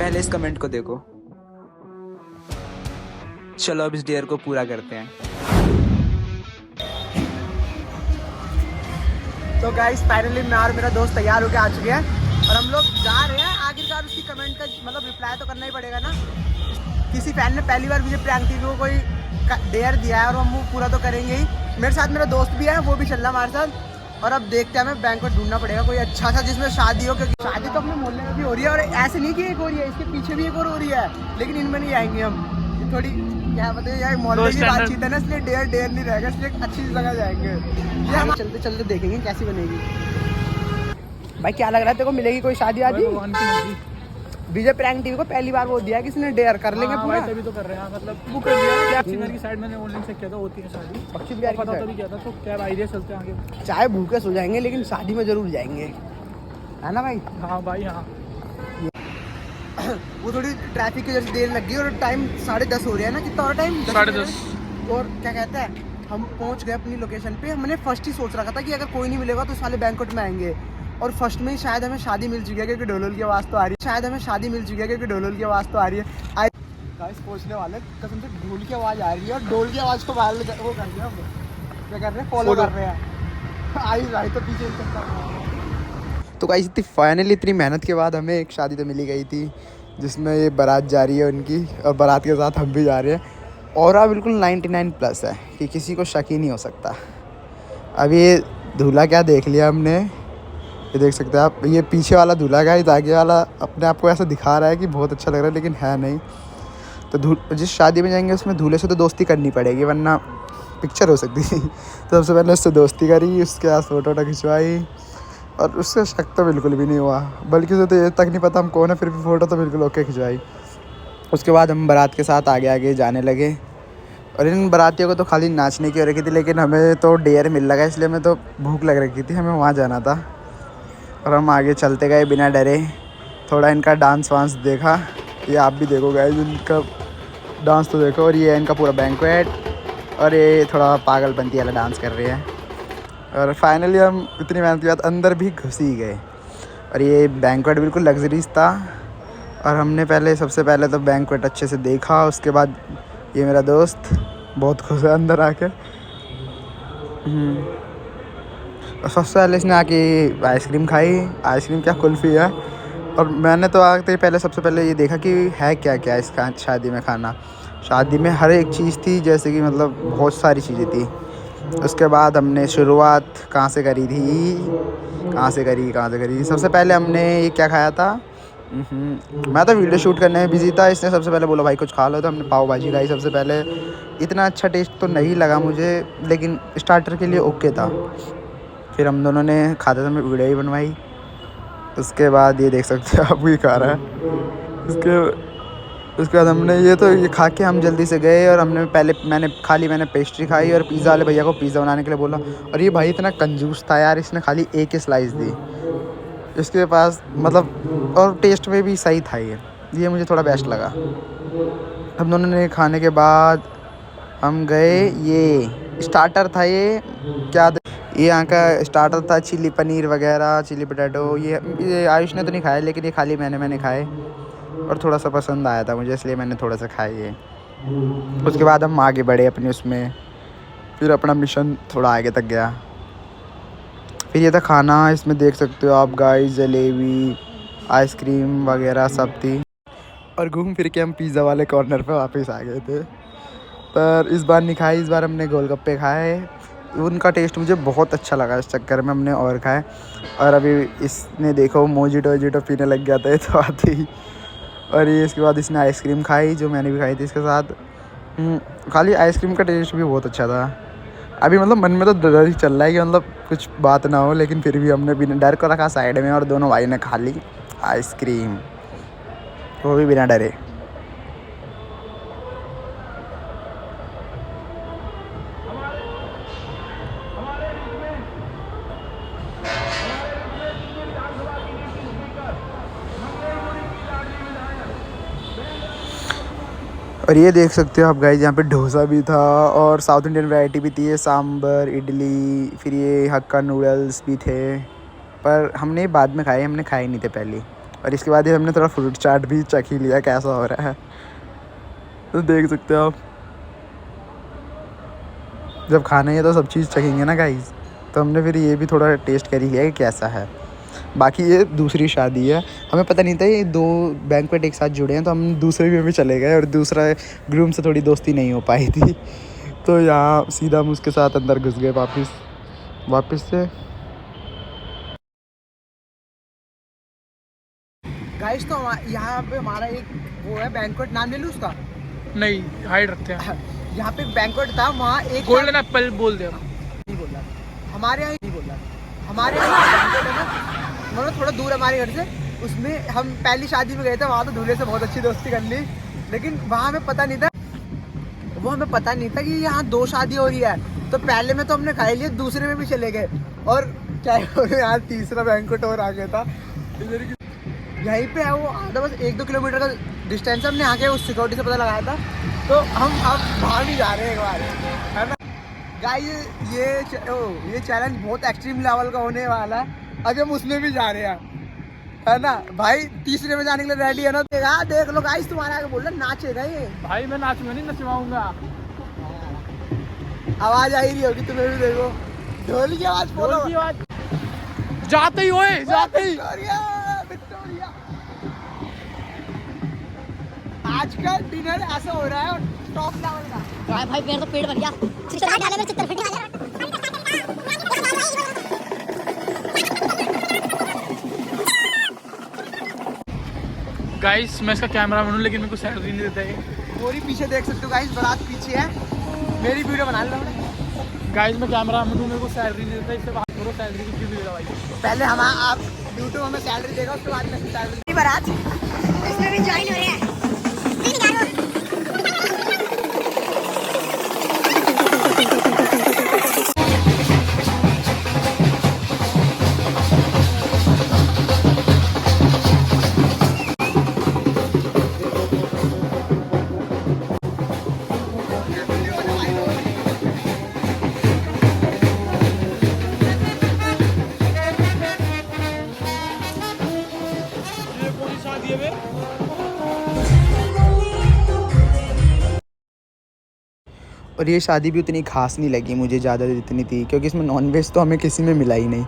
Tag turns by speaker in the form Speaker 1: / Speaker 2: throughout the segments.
Speaker 1: पहले इस कमेंट को देखो। चलो अब इस डेयर को पूरा करते हैं। तो गाइस फाइनली मैं और मेरा दोस्त तैयार होके आ चुके हैं और हम लोग जा रहे हैं। आखिरकार उसकी कमेंट का मतलब रिप्लाई तो करना ही पड़ेगा ना। किसी फैन ने पहली बार मुझे प्रैंक टीवी को कोई डेयर दिया है और हम वो पूरा तो करेंगे ही। मेरे साथ मेरा दोस्त भी है, वो भी चल रहा हमारे साथ। और अब देखते हैं, हमें बैंक्वेट ढूंढना पड़ेगा कोई अच्छा सा जिसमें शादी हो, क्योंकि शादी तो अपने मोहल्ले में भी हो रही है और ऐसे नहीं कि एक हो रही है, इसके पीछे भी एक और हो रही है, लेकिन इनमें नहीं आएंगे हम। थोड़ी क्या बताइए यार, मोहल्ले की बातचीत है ना, इसलिए डेयर नहीं रहेगा, इसलिए अच्छी जगह जाएंगे। ये हम चलते चलते देखेंगे कैसी बनेगी। भाई क्या लग रहा है तेरे को, मिलेगी कोई शादी आदि? विजय प्रैंक टीवी को पहली बार वो दिया किसने डेयर कर लेंगे पूरा।
Speaker 2: तभी तो कर रहे हैं, मतलब बुक कर दिया। सिंगर की साइड मैंने ऑनलाइन चेक किया था, होती है शादी।
Speaker 1: पक्षी बिहार
Speaker 2: पता तभी किया था, तो क्या आइडिया चलते हैं आगे।
Speaker 1: चाहे भूखे सो जाएंगे लेकिन शादी में जरूर जाएंगे, है ना भाई?
Speaker 2: हाँ भाई हाँ।
Speaker 1: वो थोड़ी ट्रैफिक की वजह से देर लग गई और टाइम 10:30 हो रहा है ना। कितना और टाइम?
Speaker 2: 10:30।
Speaker 1: और क्या कहते हैं, हम पहुंच गए अपनी लोकेशन पे। हमने फर्स्ट ही सोच रखा था कि अगर कोई नहीं मिलेगा तो साले बैंक्वेट में आएंगे। और फर्स्ट में ही शायद हमें शादी मिल चुकी है, क्योंकि ढोल की आवाज़ तो आ रही है। शायद हमें शादी मिल चुकी है क्योंकि ढोल की आवाज़ तो आ रही है। गाइस पहुंचने वाले, कसम से ढोल की आवाज़ आ रही है और ढोल की आवाज़ को वायरल वो कर दिया हम। क्या कर रहे हैं? फॉलो कर रहे हैं। आई तो पीछे तो गाइस इतनी मेहनत के बाद हमें एक शादी तो मिली गई थी, जिसमें ये बारात जा रही है उनकी, और बारात के साथ हम भी जा रहे हैं। और बिल्कुल 99+ है कि किसी को शक ही नहीं हो सकता। अब ये दूल्हा क्या देख लिया हमने, ये देख सकते हैं आप। ये पीछे वाला दूल्हा का, इस आगे वाला अपने आप को ऐसा दिखा रहा है कि बहुत अच्छा लग रहा है, लेकिन है नहीं। तो जिस शादी में जाएंगे उसमें दूल्हे से तो दोस्ती करनी पड़ेगी, वरना पिक्चर हो सकती थी। तो सबसे पहले उससे दोस्ती करी, उसके साथ फ़ोटो खिंचवाई, और उससे शक तो बिल्कुल भी नहीं हुआ। बल्कि उसे तो ये तक नहीं पता हम कौन है, फिर भी फ़ोटो तो बिल्कुल ओके खिंचवाई। उसके बाद हम बारात के साथ आगे आगे जाने लगे। और इन बारातियों को तो खाली नाचने की हो रखी थी, लेकिन हमें तो डेयर मिल लगा, इसलिए हमें तो भूख लग रखी थी, हमें वहाँ जाना था। और हम आगे चलते गए बिना डरे। थोड़ा इनका डांस वांस देखा, ये आप भी देखो गाइस, इनका डांस तो देखो। और ये है इनका पूरा बैंक्वेट, और ये थोड़ा पागलपंती वाला डांस कर रहे हैं। और फाइनली हम इतनी मेहनत के बाद अंदर भी घुस ही गए। और ये बैंक्वेट बिल्कुल लग्जरीज था, और हमने सबसे पहले तो बैंक्वेट अच्छे से देखा। उसके बाद ये मेरा दोस्त बहुत खुश है अंदर आके। सबसे पहले इसने आके आइसक्रीम खाई। आइसक्रीम क्या, कुल्फ़ी है। और मैंने तो आते ही पहले सबसे पहले ये देखा कि है क्या क्या इसका शादी में खाना। शादी में हर एक चीज़ थी, जैसे कि मतलब बहुत सारी चीज़ें थी। उसके बाद हमने शुरुआत कहाँ से करी सबसे पहले हमने ये क्या खाया था। मैं तो वीडियो शूट करने में बिजी था, इसने सबसे पहले बोला भाई कुछ खा लो, तो हमने पाव भाजी खाई सबसे पहले। इतना अच्छा टेस्ट तो नहीं लगा मुझे, लेकिन स्टार्टर के लिए ओके था। फिर हम दोनों ने खाते समय वीडियो ही बनवाई। उसके बाद ये देख सकते हो आप, भी खा रहा है। उसके बाद हमने ये खा के हम जल्दी से गए। और मैंने पेस्ट्री खाई, और पिज़्ज़ा वाले भैया को पिज़्ज़ा बनाने के लिए बोला। और ये भाई इतना कंजूस था यार, इसने खाली एक ही स्लाइस दी। इसके पास मतलब, और टेस्ट में भी सही था ये मुझे थोड़ा बेस्ट लगा। हम दोनों ने खाने के बाद हम गए, ये स्टार्टर था, ये यहाँ का स्टार्टर था, चिली पनीर वगैरह, चिली पोटैटो। ये आयुष ने तो नहीं खाया, लेकिन ये खाली मैंने खाए, और थोड़ा सा पसंद आया था मुझे, इसलिए मैंने थोड़ा सा खाया ये। उसके बाद हम आगे बढ़े अपने उसमें, फिर अपना मिशन थोड़ा आगे तक गया। फिर ये था खाना, इसमें देख सकते हो आप गाइस, जलेबी, आइसक्रीम वगैरह सब थी। और घूम फिर के हम पिज़्ज़ा वाले कॉर्नर पे वापस आ गए थे, पर इस बार नहीं खाए। इस बार हमने गोलगप्पे खाए, उनका टेस्ट मुझे बहुत अच्छा लगा, इस चक्कर में हमने और खाए। और अभी इसने देखो मोजिटो पीने लग गया था ये तो आते ही। और ये इसके बाद इसने आइसक्रीम खाई, जो मैंने भी खाई थी इसके साथ। खाली आइसक्रीम का टेस्ट भी बहुत अच्छा था। अभी मतलब मन में तो डर ही चल रहा है कि मतलब कुछ बात ना हो, लेकिन फिर भी हमने बिना डर को रखा साइड में, और दोनों भाई ने खा ली आइसक्रीम, वो भी बिना डरे। और ये देख सकते हो आप गाइस, यहाँ पे डोसा भी था, और साउथ इंडियन वैरायटी भी थी, सांभर, इडली, फिर ये हक्का नूडल्स भी थे। पर हमने बाद में खाए, हमने खाए नहीं थे पहले। और इसके बाद ही हमने थोड़ा फ्रूट चाट भी चख ही लिया कैसा हो रहा है, तो देख सकते हो आप। जब खाना है तो सब चीज़ चखेंगे ना गाइस, तो हमने फिर ये भी थोड़ा टेस्ट कर ही लिया कि कैसा है। बाकी ये दूसरी शादी है, हमें पता नहीं था ये 2 बैंक्वेट एक साथ जुड़े हैं, तो हम दूसरे में भी चले गए और दूसरा ग्रूम से थोड़ी दोस्ती नहीं हो पाई थी, तो यहाँ सीधा हम उसके साथ अंदर घुस गए वापस से। गाइस तो यहाँ पे हमारा एक वो है बैंक्वेट, नाम ले लूँ उसका?
Speaker 2: नहीं, हाइड रखते हैं।
Speaker 1: यहाँ पे एक बैंक्वेट था, वहाँ एक
Speaker 2: गोल्डन एप्पल बोल दे।
Speaker 1: नहीं बोल रहा हमारे यहाँ, नहीं बोल रहा हमारे यहाँ बैंक्वेट है ना, मतलब थोड़ा दूर हमारे घर से, उसमें हम पहली शादी में गए थे, वहाँ तो दूल्हे से बहुत अच्छी दोस्ती कर ली, लेकिन वहाँ हमें पता नहीं था, वो हमें पता नहीं था कि यहाँ 2 शादी हो रही है, तो पहले में तो हमने खा लिया, दूसरे में भी चले गए, और क्या यहाँ तीसरा बैंक्वेट और आ गया था यहीं पे है, वो आधा बस 1-2 किलोमीटर का डिस्टेंस है, हमने यहाँ के उस सिक्योरिटी से पता लगाया था, तो हम अब वहाँ भी जा रहे हैं एक बार, है ना गाइस। ये चैलेंज बहुत एक्सट्रीम लेवल का होने वाला है, अभी हम उसमें भी जा रहे हैं, है ना भाई। तीसरे में जाने के लिए रेडी है ना? देख लो गाइस, तुम्हारे आगे बोल रहा नाचेगा ये
Speaker 2: भाई, मैं नाचूंगा नहीं, नचवाऊंगा।
Speaker 1: आवाज आ ही रही होगी तुम्हें भी, देखो ढोल की आवाज, बोलो
Speaker 2: की आवाज जाते ही ओए, जाते ही।
Speaker 1: विक्टोरिया आज का डिनर ऐसा हो रहा है टॉप लेवल का।
Speaker 3: भाई मेरा तो पेट भर गया, चित्तर डाले में चित्तर फिट गया।
Speaker 2: गाइस मैं इसका कैमरा बनूं, लेकिन मेरे को सैलरी नहीं देता है।
Speaker 1: पूरी पीछे देख सकते हो गाइस, बारात पीछे है, मेरी वीडियो बना लो
Speaker 2: गाइस। मैं कैमरा बनूं, मेरे को सैलरी नहीं देता, इससे बात करो, सैलरी की क्यों देगा भाई?
Speaker 1: पहले हम आप यूट्यूब हमें सैलरी देगा, उसके बाद में सैलरी।
Speaker 3: बारात इसमें भी ज्वाइन हो रहे हैं।
Speaker 1: और ये शादी भी उतनी खास नहीं लगी मुझे ज़्यादा जितनी थी, क्योंकि इसमें नॉनवेज तो हमें किसी में मिला ही नहीं,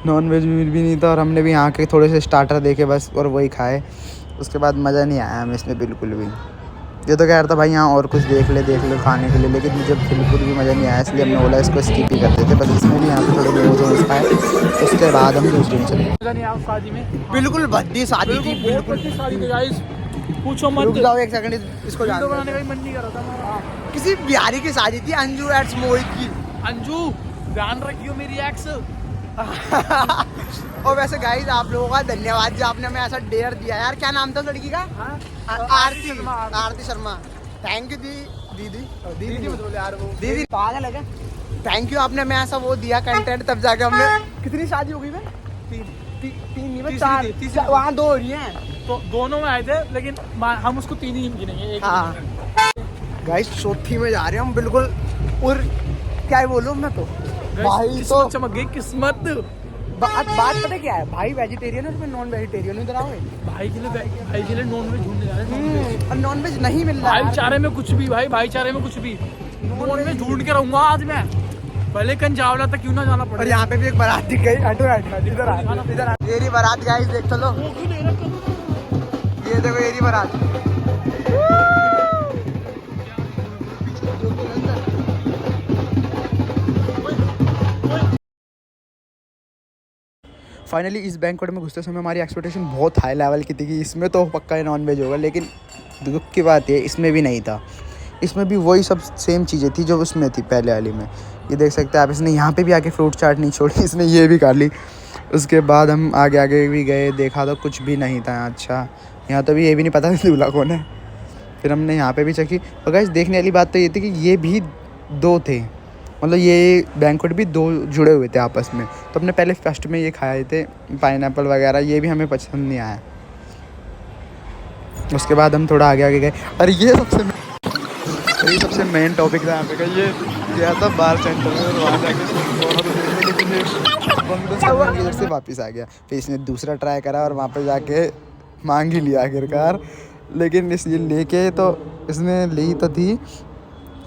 Speaker 1: नॉनवेज भी नहीं था, और हमने भी यहाँ के थोड़े से स्टार्टर देखे बस, और वही खाए, उसके बाद मज़ा नहीं आया हमें इसमें बिल्कुल भी। ये तो कह रहा था भाई यहाँ और कुछ देख ले खाने के लिए, लेकिन मुझे बिल्कुल भी मज़ा नहीं आया, इसलिए हमने बोला इसको स्किप ही करते थे। बस इसमें भी यहाँ पे थोड़े मोमोज खाए, उसके बाद हम दूसरे में चले।
Speaker 2: शादी में
Speaker 1: बिल्कुल भद्दी शादी थी,
Speaker 2: बिल्कुल शादी थी गाइस, पूछो मत।
Speaker 1: रुक जाओ एक सेकंड, इसको
Speaker 2: वीडियो बनाने का ही मन नहीं कर रहा था।
Speaker 1: किसी बिहारी की शादी थी, अंजू एट्स मोहित की।
Speaker 2: अंजू ध्यान रखियो मेरी एक्स।
Speaker 1: और वैसे गाइस आप लोगों का धन्यवाद जो आपने हमें ऐसा डेयर दिया यार। क्या नाम था उस लड़की का? आरती शर्मा। थैंक यू दीदी पागल है क्या? थैंक यू, आपने हमें ऐसा वो दिया कंटेंट, तब जाके हमने। कितनी शादी हो गई मैं? तीन नहीं, 4 वहाँ 2 हो रही हैं,
Speaker 2: तो दोनों में आए थे, लेकिन हम उसको 3 ही गिनेंगे।
Speaker 1: हाँ गाइस चौथी में जा रहे हैं हम बिल्कुल, और क्या बोलूँ मैं तो भाई, तो
Speaker 2: चमक गई किस्मत।
Speaker 1: बात पता क्या है भाई, वेजिटेरियन है, नॉन वेजिटेरियन इधर आओ।
Speaker 2: भाई के लिए नॉन वेज ढूंढने जा रहे हैं,
Speaker 1: और नॉन वेज नहीं मिल रहा है
Speaker 2: भाईचारे में कुछ भी, भाई भाईचारे में कुछ भी नॉन वेज ढूंढ के रहूंगा आज मैं, भले कंजावला तक क्यों ना जाना पड़े।
Speaker 1: और यहाँ पे भी एक बारात दिख गई, इधर येरी बारात गाइस देख चलो, ये देखो येरी बारात। फाइनली इस बैंक्वेट में घुसते समय हमारी एक्सपेक्टेशन बहुत हाई लेवल की थी कि इसमें तो पक्का ही नॉन वेज होगा, लेकिन दुख की बात ये इसमें भी नहीं था। इसमें भी वही सब सेम चीज़ें थी जो उसमें थी पहले वाली में। ये देख सकते हैं आप, इसने यहाँ पे भी आके फ्रूट चाट नहीं छोड़ी, इसने ये भी खा ली। उसके बाद हम आगे भी गए, देखा तो कुछ भी नहीं था। अच्छा यहाँ तो भी ये भी नहीं पता दूल्हा कौन है। फिर हमने यहाँ पे भी चखी, और गाइस देखने वाली बात तो ये थी कि ये भी 2 थे, मतलब ये बैंक्वेट भी 2 जुड़े हुए थे आपस में। तो हमने पहले फर्स्ट में ये खाए थे पाइनएप्पल वगैरह, ये भी हमें पसंद नहीं आया। उसके बाद हम थोड़ा आगे गए, और ये सबसे मेन टॉपिक था यहाँ पे का, ये गया था बार सेंटर में, और वहाँ जाके से वापस आ गया। फिर इसने दूसरा ट्राई करा, और वहाँ पे जाके मांग ही लिया आखिरकार। लेकिन इस ये लेके तो इसने ली तो थी,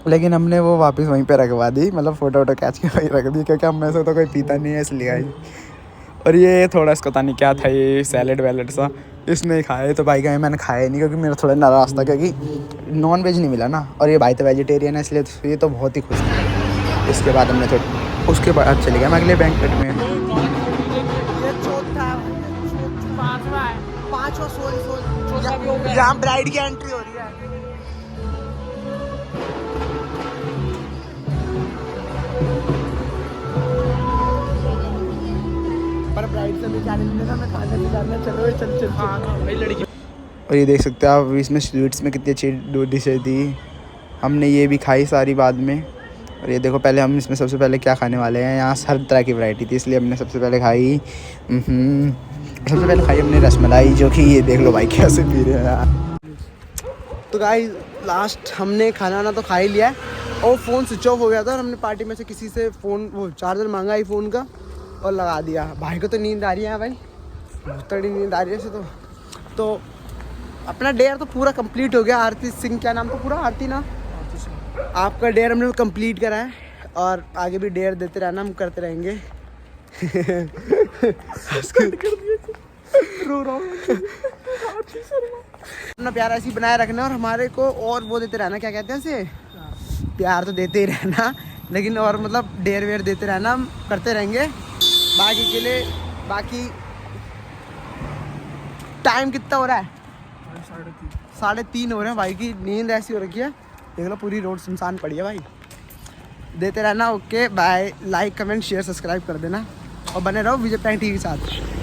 Speaker 1: लेकिन हमने वो वापस वहीं पे रखवा दी, मतलब फ़ोटो वोटो खींच के वहीं रख दी, क्योंकि हम में से तो कोई पीता नहीं है इसलिए आई। और ये थोड़ा इसको पता नहीं क्या था, ये सैलेड वैलेड सा इसने खाए, तो भाई का मैंने खाया नहीं क्योंकि मेरा थोड़ा नाराज़ था क्योंकि नॉन वेज नहीं मिला ना, और ये भाई तो वेजिटेरियन है, इसलिए तो ये तो बहुत ही खुश था। इसके बाद हमने थोड़ा, उसके बाद चले गए हम अगले बैंकेट में।
Speaker 4: ये चौथा, पांचवा सॉरी जहाँ ब्राइड की एंट्री हो रही है। पर ब्राइड से भी जाने नहीं देना, मैं खाने भी जाना, चलो चल।
Speaker 2: हाँ भाई लड़की।
Speaker 1: और ये देख सकते हो आप, इसमें स्वीट्स में कितनी अच्छी डिशेज थी, हमने ये भी खाई सारी बाद में। और ये देखो पहले हम इसमें सबसे पहले क्या खाने वाले हैं, यहाँ हर तरह की वैरायटी थी इसलिए हमने सबसे पहले खाई सबसे पहले खाई हमने रसमलाई, जो कि ये देख लो भाई कैसे पी रहे हैं यार।
Speaker 4: तो गाइस लास्ट हमने खाना वाना तो खा ही लिया है और फ़ोन स्विच ऑफ हो गया था, और हमने पार्टी में से किसी से फ़ोन वो चार्जर मांगा आई फ़ोन का और लगा दिया। भाई को तो नींद आ रही है भाई, बहुत तगड़ी नींद आ रही है ऐसे तो अपना डेयर तो पूरा कंप्लीट हो गया। आरती सिंह, क्या नाम था पूरा, आरती ना, आपका डेयर हमने कंप्लीट करा है और आगे भी डेयर देते रहना, हम करते रहेंगे। रो रहा हूँ। अपना प्यार ऐसे ही बनाए रखना और हमारे को और वो देते रहना, क्या कहते हैं इसे, प्यार तो देते ही रहना, लेकिन और मतलब डेयर वेयर देते रहना, हम करते रहेंगे। बाकी के लिए बाकी टाइम कितना हो रहा है, 3:30 हो रहे हैं। भाई की नींद ऐसी हो रखी है, देख लो पूरी रोड सुनसान पड़ी है भाई। देते रहना, okay bye, like comment share subscribe कर देना और बने रहो विजय प्रैंक टीवी के साथ।